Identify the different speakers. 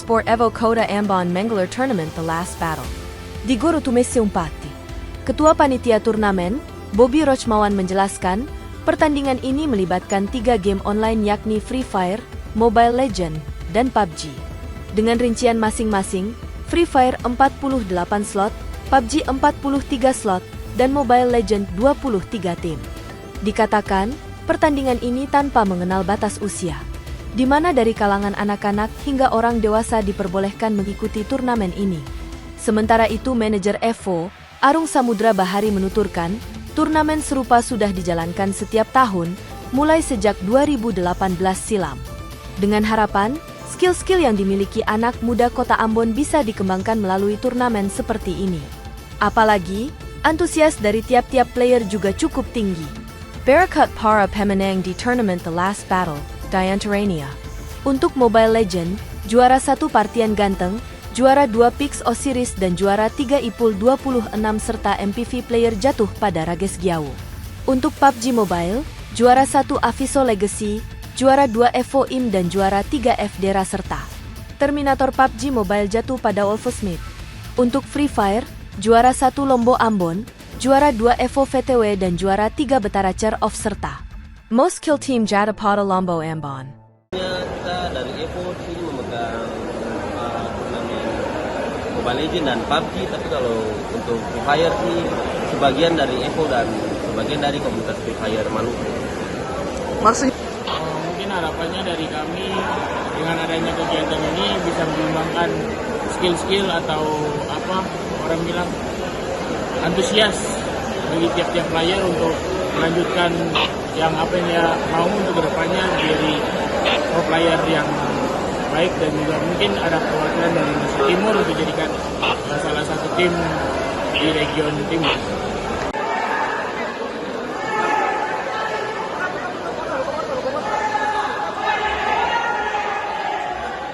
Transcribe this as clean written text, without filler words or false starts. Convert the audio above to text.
Speaker 1: Sport Evo Kota Ambon Mangalore Tournament The Last Battle. Di Goro Tumesi Umpati. Ketua Panitia Turnamen, Bobby Rochmawan menjelaskan, pertandingan ini melibatkan 3 game online yakni Free Fire, Mobile Legends, dan PUBG. Dengan rincian masing-masing, Free Fire 48 slot, PUBG 43 slot, dan Mobile Legends 23 tim. Dikatakan, pertandingan ini tanpa mengenal batas usia, di mana dari kalangan anak-anak hingga orang dewasa diperbolehkan mengikuti turnamen ini. Sementara itu manajer EVO, Arung Samudra Bahari menuturkan, turnamen serupa sudah dijalankan setiap tahun, mulai sejak 2018 silam. Dengan harapan, skill-skill yang dimiliki anak muda Kota Ambon bisa dikembangkan melalui turnamen seperti ini. Apalagi, antusias dari tiap-tiap player juga cukup tinggi. Barakat para pemenang di tournament The Last Battle, Diantaranya. Untuk Mobile Legends, juara 1 Partian Ganteng, juara 2 Pix Osiris dan juara 3 Ipul 26 serta MPV player jatuh pada Rages Giawu. Untuk PUBG Mobile, juara 1 Aviso Legacy, juara 2 Evo Im dan juara 3 FDera serta Terminator PUBG Mobile jatuh pada Wolfo Smith. Untuk Free Fire, juara 1 Lombo Ambon, juara 2 Evo VTW dan juara 3 Betara Chair Off serta Most Kill Team Jadapada Lombo Ambon.
Speaker 2: Kita dari Evo sini memegang turnamen Mobile Legends dan PUBG, tapi kalau untuk Free Fire sih sebagian dari Evo dan sebagian dari komunitas Free Fire Maluku.
Speaker 3: Maksudnya
Speaker 4: mungkin harapannya dari kami dengan adanya kegiatan ini bisa mengembangkan skill-skill atau apa orang bilang antusias bagi tiap-tiap player untuk melanjutkan yang apa yang dia mau untuk kedepannya menjadi pro player yang baik, dan juga mungkin ada perwakilan dari Indonesia Timur untuk dijadikan salah satu tim di region timur.